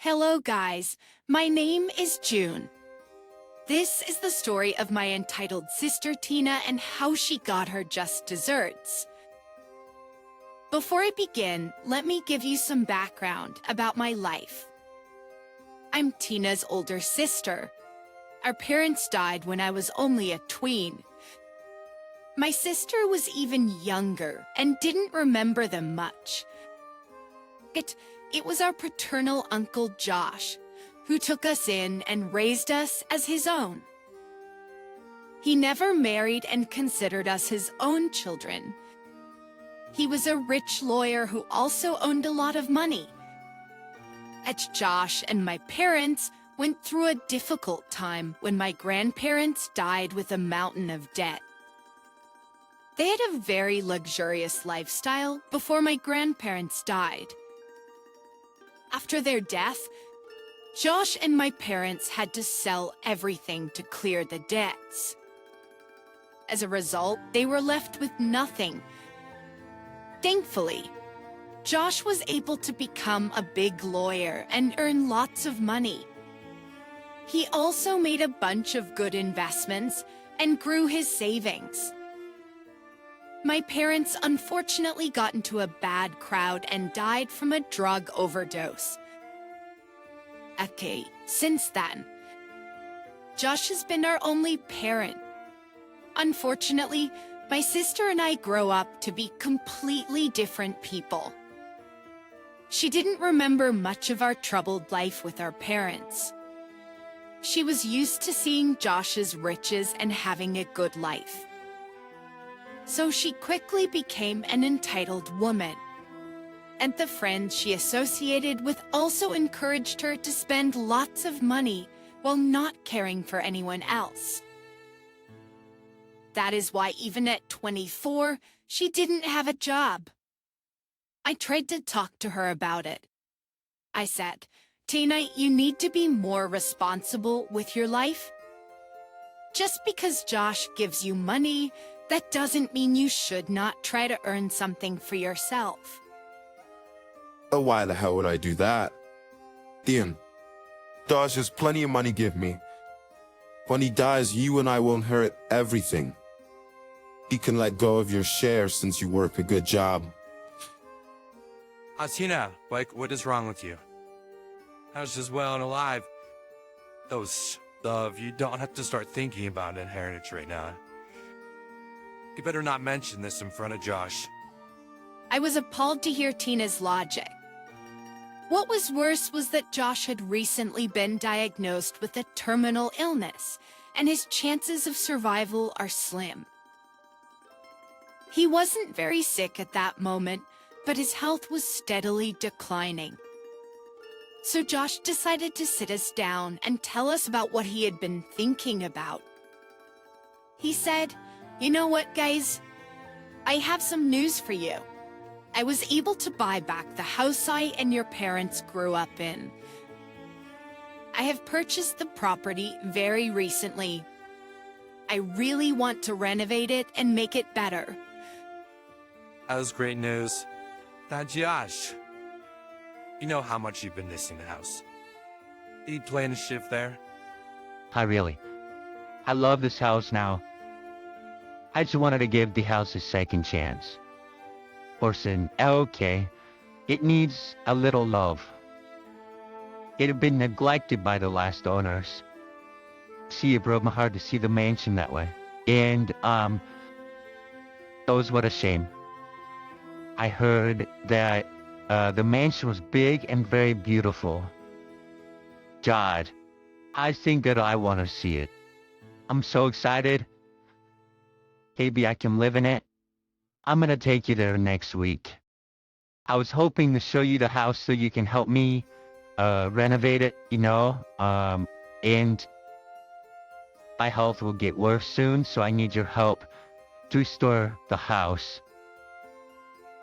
Hello guys, my name is June. This is the story of my entitled sister Tina and how she got her just desserts. Before I begin, let me give you some background about my life. I'm Tina's older sister. Our parents died when I was only a tween. My sister was even younger and didn't remember them much. It was our paternal uncle Josh, who took us in and raised us as his own. He never married and considered us his own children. He was a rich lawyer who also owned a lot of money. Josh and my parents went through a difficult time when my grandparents died with a mountain of debt. They had a very luxurious lifestyle before my grandparents died. After their death, Josh and my parents had to sell everything to clear the debts. As a result, they were left with nothing. Thankfully, Josh was able to become a big lawyer and earn lots of money. He also made a bunch of good investments and grew his savings. My parents unfortunately got into a bad crowd and died from a drug overdose. Since then, Josh has been our only parent. Unfortunately, my sister and I grow up to be completely different people. She didn't remember much of our troubled life with our parents. She was used to seeing Josh's riches and having a good life. So she quickly became an entitled woman. And the friends she associated with also encouraged her to spend lots of money while not caring for anyone else. That is why even at 24, she didn't have a job. I tried to talk to her about it. I said, "Tina, you need to be more responsible with your life. Just because Josh gives you money, that doesn't mean you should not try to earn something for yourself." Oh, why the hell would I do that? Ian, Josh has plenty of money give me. When he dies, you and I will inherit everything. He can let go of your share since you work a good job. Tina, what is wrong with you? I was just well and alive. You don't have to start thinking about inheritance right now. You better not mention this in front of Josh. I was appalled to hear Tina's logic. What was worse was that Josh had recently been diagnosed with a terminal illness, and his chances of survival are slim. He wasn't very sick at that moment, but his health was steadily declining. So Josh decided to sit us down and tell us about what he had been thinking about. He said, "You know what, guys? I have some news for you. I was able to buy back the house I and your parents grew up in. I have purchased the property very recently. I really want to renovate it and make it better." That was great news. Now, Josh, you know how much you've been missing the house. Are you planning to shift there? I love this house now. I just wanted to give the house a second chance. Okay, it needs a little love. It had been neglected by the last owners. See, it broke my heart to see the mansion that way. And, that was what a shame. I heard that, the mansion was big and very beautiful. God, I think that I want to see it. I'm so excited. Maybe I can live in it. I'm gonna take you there next week. I was hoping to show you the house so you can help me, renovate it, and my health will get worse soon, so I need your help to restore the house.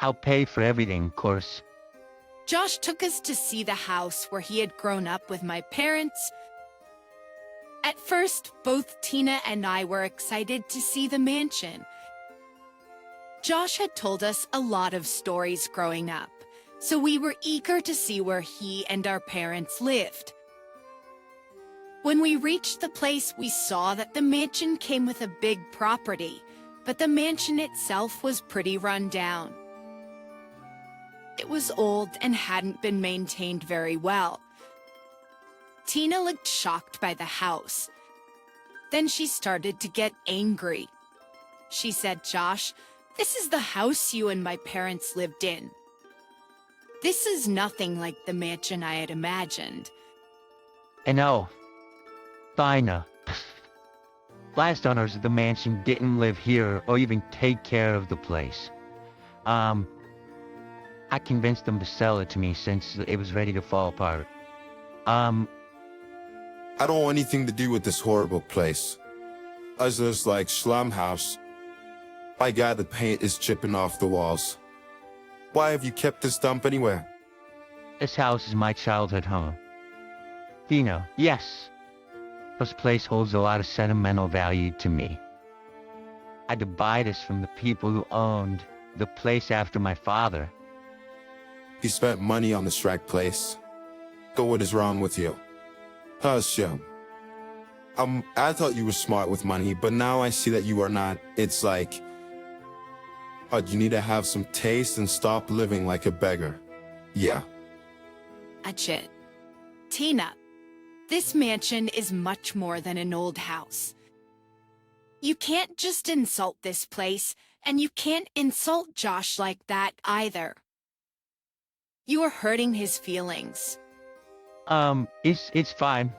I'll pay for everything, of course. Josh took us to see the house where he had grown up with my parents. At first, both Tina and I were excited to see the mansion. Josh had told us a lot of stories growing up, so we were eager to see where he and our parents lived. When we reached the place, we saw that the mansion came with a big property, but the mansion itself was pretty run down. It was old and hadn't been maintained very well. Tina looked shocked by the house. Then she started to get angry. She said, "Josh, this is the house you and my parents lived in. This is nothing like the mansion I had imagined." And oh, Fina. Last owners of the mansion didn't live here or even take care of the place. I convinced them to sell it to me since it was ready to fall apart. I don't want anything to do with this horrible place. As this like slum house. My God, the paint is chipping off the walls. Why have you kept this dump anywhere? This house is my childhood home. Fina, yes. This place holds a lot of sentimental value to me. I had to buy this from the people who owned the place after my father. You spent money on this wrecked place. So what is wrong with you? Show. I thought you were smart with money, but now I see that you are not. It's like, you need to have some taste and stop living like a beggar. Yeah. Achit. Tina, this mansion is much more than an old house. You can't just insult this place, and you can't insult Josh like that either. You are hurting his feelings. It's fine.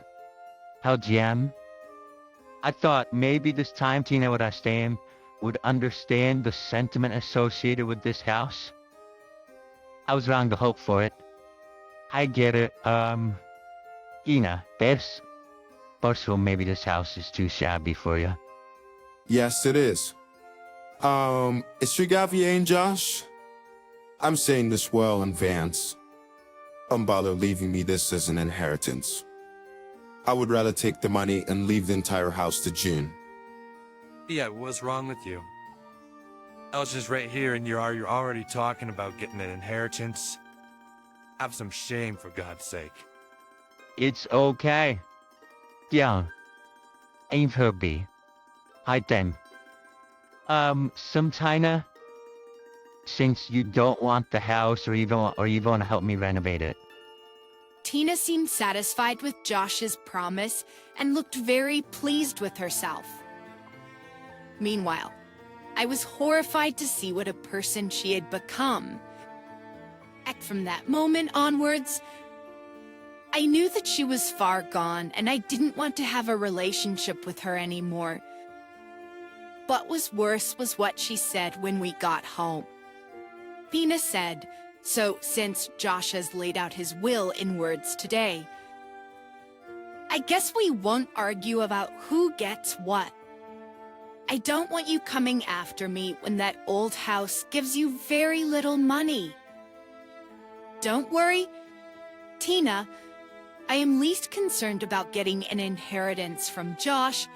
How GM? I thought maybe this time Tina would understand the sentiment associated with this house. I was wrong to hope for it. I get it. Tina, babes. First of all, maybe this house is too shabby for you. Yes, it is. Is your Gavier, Josh? I'm saying this well in advance. Don't bother leaving me this as an inheritance. I would rather take the money and leave the entire house to June. Yeah, what's wrong with you? Elsa's right here and you're already talking about getting an inheritance. Have some shame, for God's sake. It's okay. Yeah. Aim her be. Hi then. Some Tina? Since you don't want the house or even want to help me renovate it. Tina seemed satisfied with Josh's promise and looked very pleased with herself. Meanwhile, I was horrified to see what a person she had become. From that moment onwards, I knew that she was far gone and I didn't want to have a relationship with her anymore. What was worse was what she said when we got home. Tina said, "So since Josh has laid out his will in words today, I guess we won't argue about who gets what. I don't want you coming after me when that old house gives you very little money. Don't worry, Tina, I am least concerned about getting an inheritance from Josh.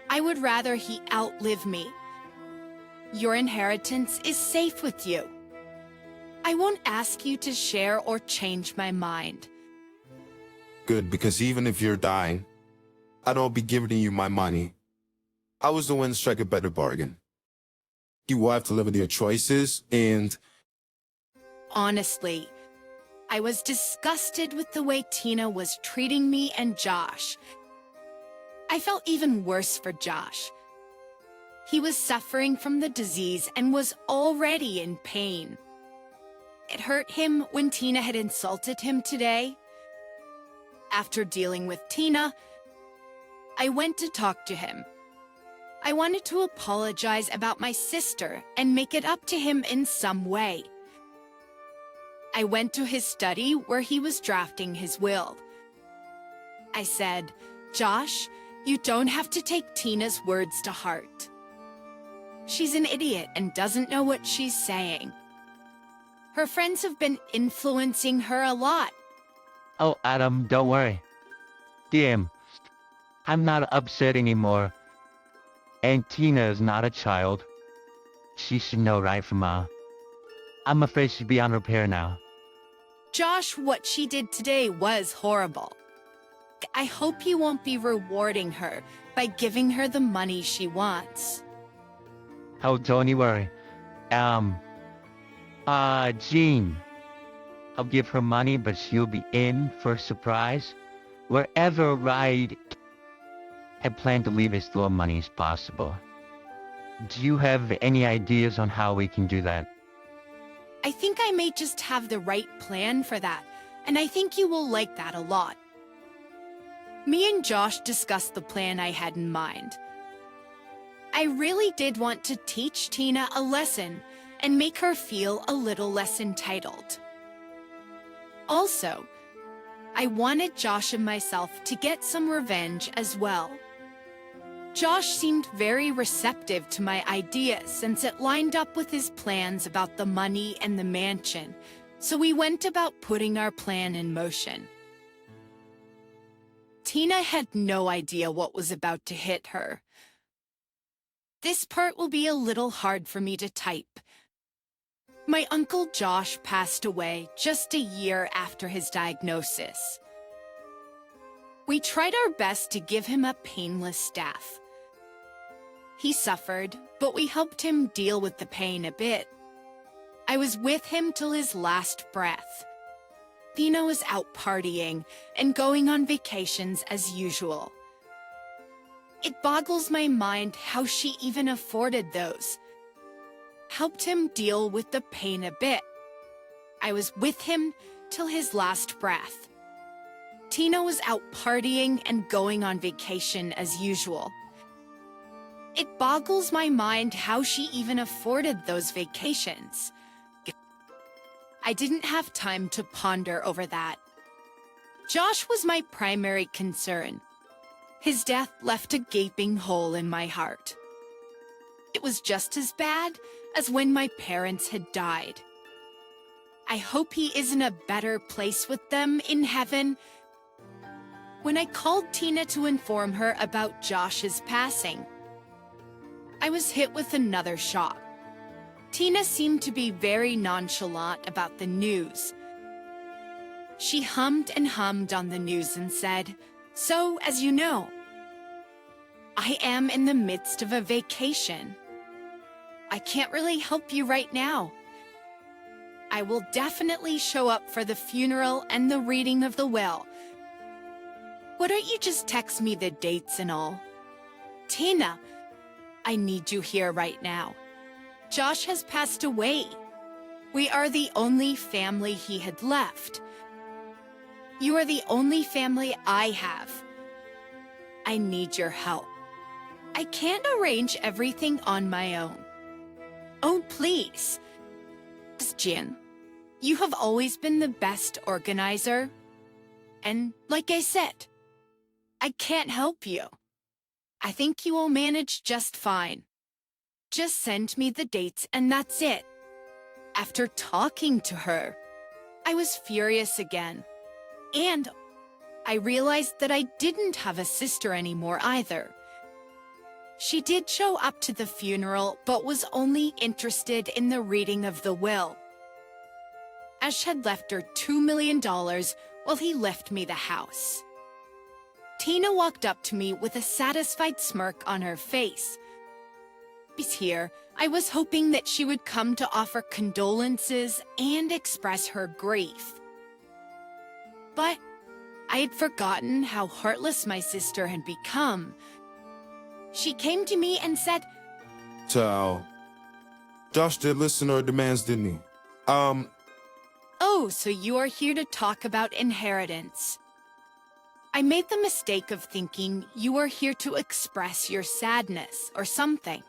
I would rather he outlive me. Your inheritance is safe with you. I won't ask you to share or change my mind." Good, because even if you're dying, I don't be giving you my money. I was the one to strike a better bargain. You will have to live with your choices, and Honestly, I was disgusted with the way Tina was treating me and Josh. I felt even worse for Josh. He was suffering from the disease and was already in pain. It hurt him when Tina had insulted him today. After dealing with Tina, I went to talk to him. I wanted to apologize about my sister and make it up to him in some way. I went to his study where he was drafting his will. I said, "Josh, you don't have to take Tina's words to heart. She's an idiot and doesn't know what she's saying. Her friends have been influencing her a lot." Oh, Adam, don't worry. DM, I'm not upset anymore. And Tina is not a child. She should know right from wrong. I'm afraid she'll be on repair now. Josh, what she did today was horrible. I hope you won't be rewarding her by giving her the money she wants. Oh, don't you worry. Jean. I'll give her money, but she'll be in for a surprise. Wherever ride, I plan to leave as little money as possible. Do you have any ideas on how we can do that? I think I may just have the right plan for that, and I think you will like that a lot. Me and Josh discussed the plan I had in mind. I really did want to teach Tina a lesson and make her feel a little less entitled. Also, I wanted Josh and myself to get some revenge as well. Josh seemed very receptive to my ideas since it lined up with his plans about the money and the mansion, so we went about putting our plan in motion. Tina had no idea what was about to hit her. This part will be a little hard for me to type. My Uncle Josh passed away just a year after his diagnosis. We tried our best to give him a painless death. He suffered, but we helped him deal with the pain a bit. I was with him till his last breath. Tina was out partying and going on vacations as usual. It boggles my mind how she even afforded those. Helped him deal with the pain a bit. I was with him till his last breath. Tina was out partying and going on vacation as usual. It boggles my mind how she even afforded those vacations. I didn't have time to ponder over that. Josh was my primary concern. His death left a gaping hole in my heart. It was just as bad as when my parents had died. I hope he is in a better place with them in heaven. When I called Tina to inform her about Josh's passing, I was hit with another shock. Tina seemed to be very nonchalant about the news. She hummed and hummed on the news and said, "So, as you know, I am in the midst of a vacation. I can't really help you right now. I will definitely show up for the funeral and the reading of the will. Why don't you just text me the dates and all? Tina, I need you here right now. Josh has passed away. We are the only family he had left. You are the only family I have. I need your help. I can't arrange everything on my own. Oh, please. Jen, you have always been the best organizer. And like I said, I can't help you. I think you will manage just fine. Just send me the dates and that's it." After talking to her, I was furious again. And I realized that I didn't have a sister anymore either. She did show up to the funeral, but was only interested in the reading of the will. Ash had left her $2 million while he left me the house. Tina walked up to me with a satisfied smirk on her face. Here, I was hoping that she would come to offer condolences and express her grief. But I had forgotten how heartless my sister had become. She came to me and said, So, Josh did listen to our demands, didn't he? "Oh, so you are here to talk about inheritance." I made the mistake of thinking you were here to express your sadness or something.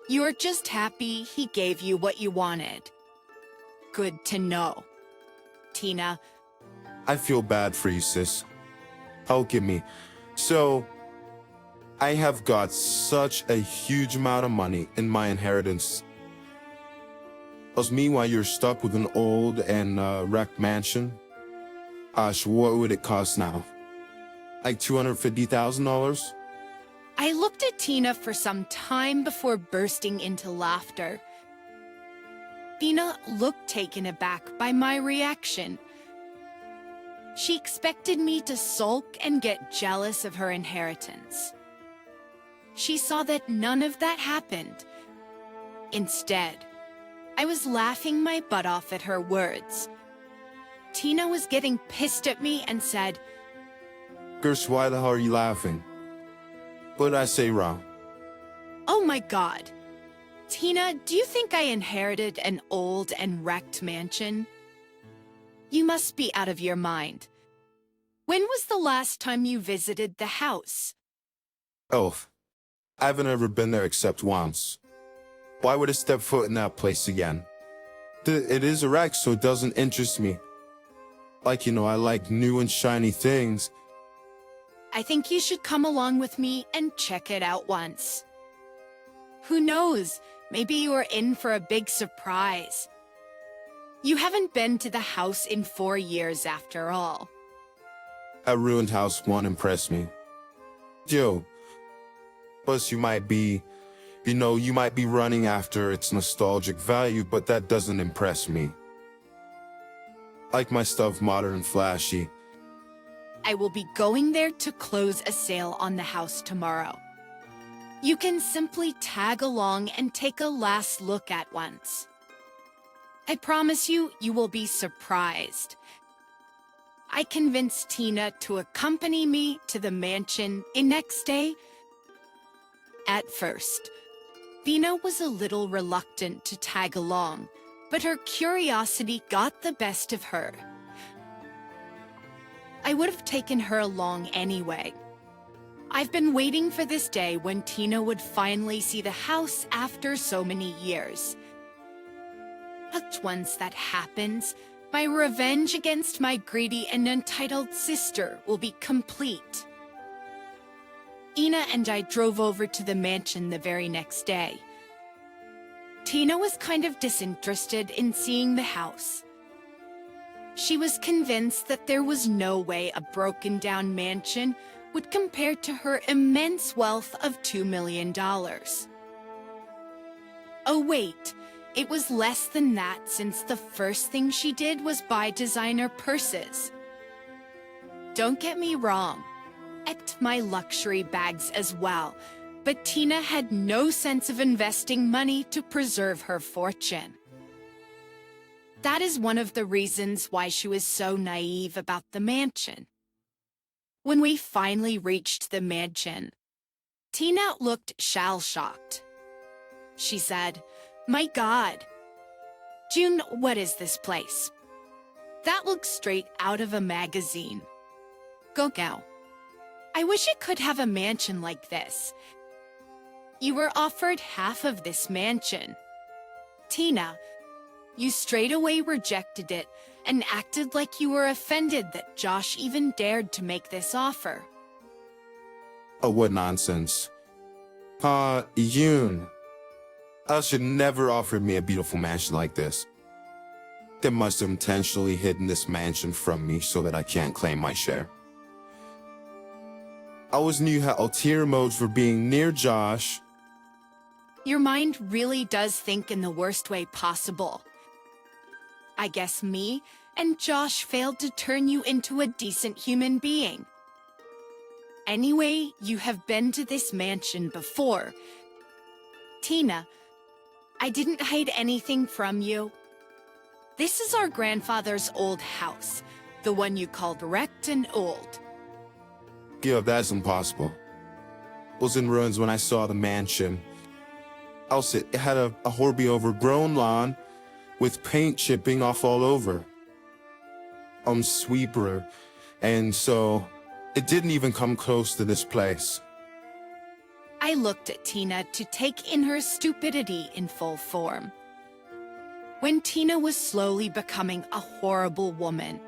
You are just happy he gave you what you wanted. Good to know. Tina, I feel bad for you, sis. Oh, give me. So, I have got such a huge amount of money in my inheritance. Because meanwhile, you're stuck with an old and wrecked mansion. Ash, what would it cost now? Like $250,000? I looked at Tina for some time before bursting into laughter. Tina looked taken aback by my reaction. She expected me to sulk and get jealous of her inheritance. She saw that none of that happened. Instead, I was laughing my butt off at her words. Tina was getting pissed at me and said, Gersh, why the hell are you laughing? What did I say wrong? "Oh my God. Tina, do you think I inherited an old and wrecked mansion? You must be out of your mind. When was the last time you visited the house?" Oh, I haven't ever been there except once. Why would I step foot in that place again? It is a wreck, so it doesn't interest me. I like new and shiny things. I think you should come along with me and check it out once. Who knows, maybe you are in for a big surprise. You haven't been to the house in 4 years after all. A ruined house won't impress me. Joe, plus you might be running after its nostalgic value, but that doesn't impress me. Like my stuff modern and flashy. I will be going there to close a sale on the house tomorrow. You can simply tag along and take a last look at once. I promise you, you will be surprised. I convinced Tina to accompany me to the mansion the next day. At first, Tina was a little reluctant to tag along, but her curiosity got the best of her. I would have taken her along anyway. I've been waiting for this day when Tina would finally see the house after so many years. But once that happens, my revenge against my greedy and entitled sister will be complete. Ina and I drove over to the mansion the very next day. Tina was kind of disinterested in seeing the house. She was convinced that there was no way a broken-down mansion would compare to her immense wealth of $2 million. Oh wait, it was less than that since the first thing she did was buy designer purses. Don't get me wrong, I liked my luxury bags as well, but Tina had no sense of investing money to preserve her fortune. That is one of the reasons why she was so naive about the mansion. When we finally reached the mansion, Tina looked shell-shocked. She said, "My God, June, what is this place? That looks straight out of a magazine. Go now. I wish I could have a mansion like this. You were offered half of this mansion. Tina, you straight away rejected it and acted like you were offended that Josh even dared to make this offer." Oh, what nonsense. Yoon. I should never offer me a beautiful mansion like this. They must have intentionally hidden this mansion from me so that I can't claim my share. I always knew how ulterior motives were being near Josh. Your mind really does think in the worst way possible. I guess me and Josh failed to turn you into a decent human being. Anyway, you have been to this mansion before. Tina, I didn't hide anything from you. This is our grandfather's old house, the one you called wrecked and old. Yeah, that's impossible. I was in ruins when I saw the mansion. Also, it had a horribly overgrown lawn with paint chipping off all over. Sweeper. And so, it didn't even come close to this place. I looked at Tina to take in her stupidity in full form. When Tina was slowly becoming a horrible woman,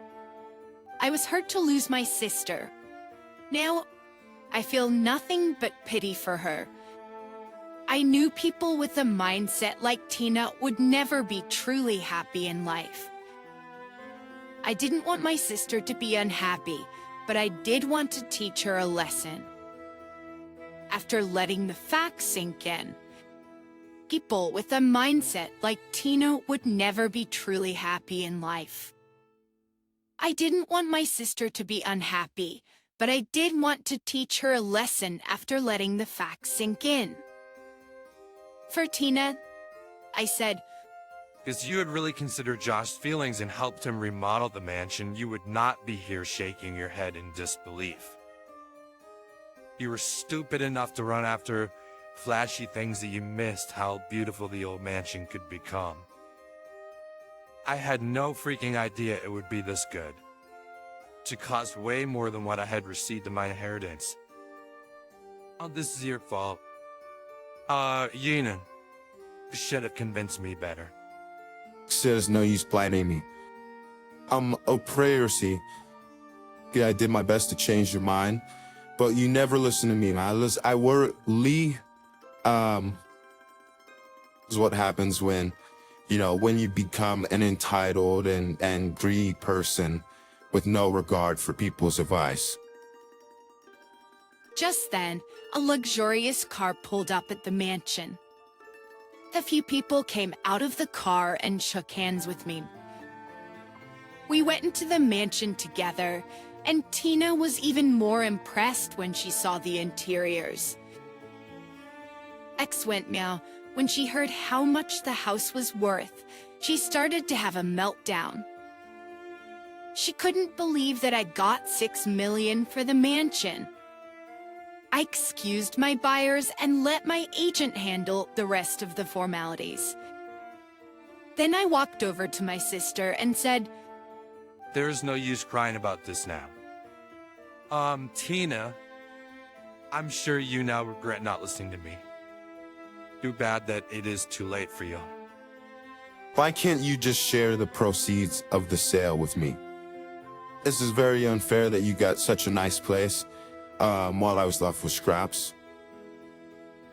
I was hurt to lose my sister. Now, I feel nothing but pity for her. I knew people with a mindset like Tina would never be truly happy in life. I didn't want my sister to be unhappy, but I did want to teach her a lesson. After letting the facts sink in, people with a mindset like Tina would never be truly happy in life. I didn't want my sister to be unhappy, but I did want to teach her a lesson after letting the facts sink in. For Tina, I said, Because you had really considered Josh's feelings and helped him remodel the mansion, you would not be here shaking your head in disbelief. You were stupid enough to run after flashy things that you missed how beautiful the old mansion could become. I had no freaking idea it would be this good. To cost way more than what I had received in my inheritance. Oh, this is your fault. Yinan. You should have convinced me better. There's no use blaming me. A prayer, see. Yeah, I did my best to change your mind, but you never listen to me, man. I were Lee. Is what happens when, when you become an entitled and greedy person with no regard for people's advice. Just then, a luxurious car pulled up at the mansion. A few people came out of the car and shook hands with me. We went into the mansion together, and Tina was even more impressed when she saw the interiors. X went meow when she heard how much the house was worth. She started to have a meltdown. She couldn't believe that I got $6 million for the mansion. I excused my buyers and let my agent handle the rest of the formalities. Then I walked over to my sister and said, There's no use crying about this now. Tina, I'm sure you now regret not listening to me. Too bad that it is too late for you. Why can't you just share the proceeds of the sale with me? This is very unfair that you got such a nice place, while I was left with scraps.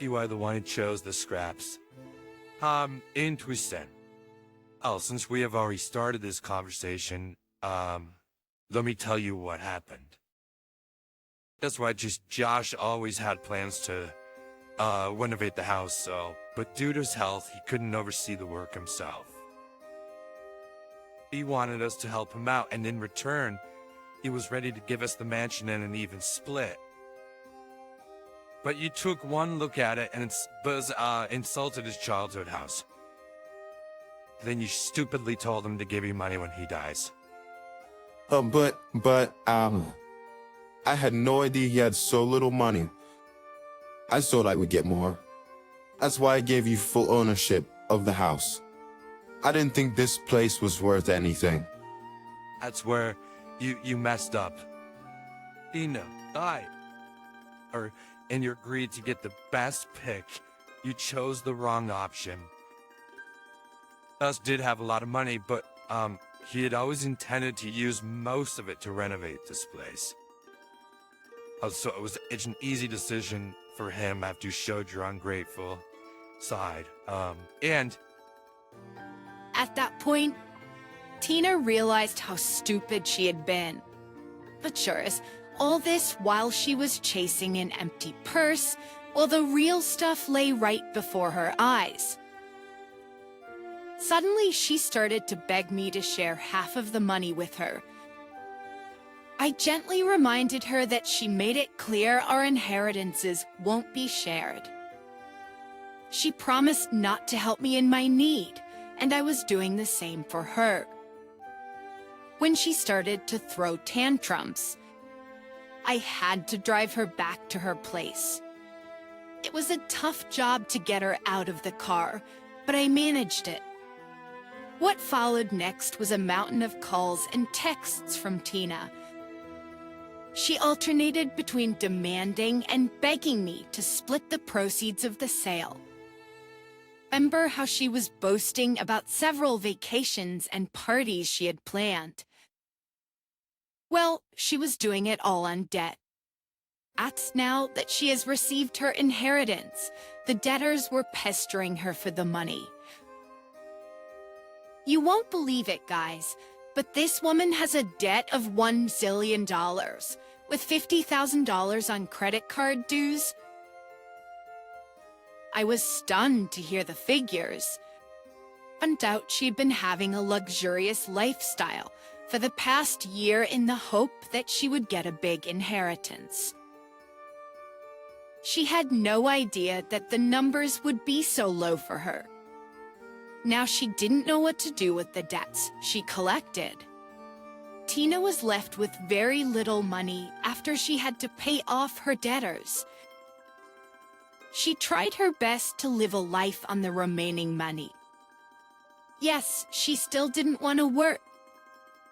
You are the one who chose the scraps. Interesting. Oh, since we have already started this conversation, let me tell you what happened. That's why Josh always had plans to, renovate the house, but due to his health, he couldn't oversee the work himself. He wanted us to help him out, and in return, he was ready to give us the mansion in an even split. But you took one look at it and insulted his childhood house. Then you stupidly told him to give you money when he dies. But I had no idea he had so little money. I thought I would get more. That's why I gave you full ownership of the house. I didn't think this place was worth anything. That's where you messed up. Tina died. In your greed to get the best pick, you chose the wrong option. Us did have a lot of money, but he had always intended to use most of it to renovate this place. So it was an easy decision for him after you showed your ungrateful side. And at that point, Tina realized how stupid she had been. But sure, all this while she was chasing an empty purse, while the real stuff lay right before her eyes. Suddenly, she started to beg me to share half of the money with her. I gently reminded her that she made it clear our inheritances won't be shared. She promised not to help me in my need, and I was doing the same for her. When she started to throw tantrums, I had to drive her back to her place. It was a tough job to get her out of the car, but I managed it. What followed next was a mountain of calls and texts from Tina. She alternated between demanding and begging me to split the proceeds of the sale. Remember how she was boasting about several vacations and parties she had planned? Well, she was doing it all on debt. Now that she has received her inheritance, the debtors were pestering her for the money. You won't believe it, guys, but this woman has a debt of $1 zillion, with $50,000 on credit card dues. I was stunned to hear the figures. Found out she'd been having a luxurious lifestyle for the past year in the hope that she would get a big inheritance. She had no idea that the numbers would be so low for her. Now she didn't know what to do with the debts she collected. Tina was left with very little money after she had to pay off her debtors. She tried her best to live a life on the remaining money. Yes, she still didn't want to work.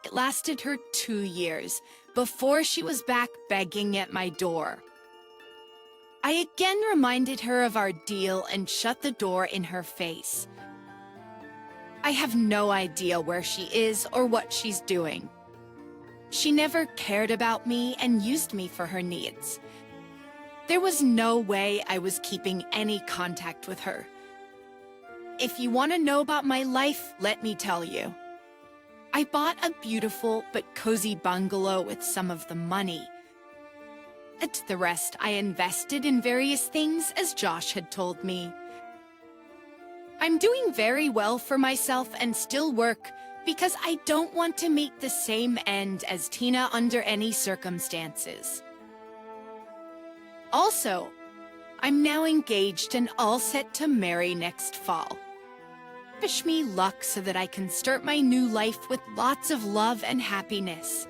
It lasted her 2 years before she was back begging at my door. I again reminded her of our deal and shut the door in her face. I have no idea where she is or what she's doing. She never cared about me and used me for her needs. There was no way I was keeping any contact with her. If you want to know about my life, let me tell you. I bought a beautiful but cozy bungalow with some of the money. And the rest I invested in various things as Josh had told me. I'm doing very well for myself and still work because I don't want to meet the same end as Tina under any circumstances. Also, I'm now engaged and all set to marry next fall. Wish me luck so that I can start my new life with lots of love and happiness,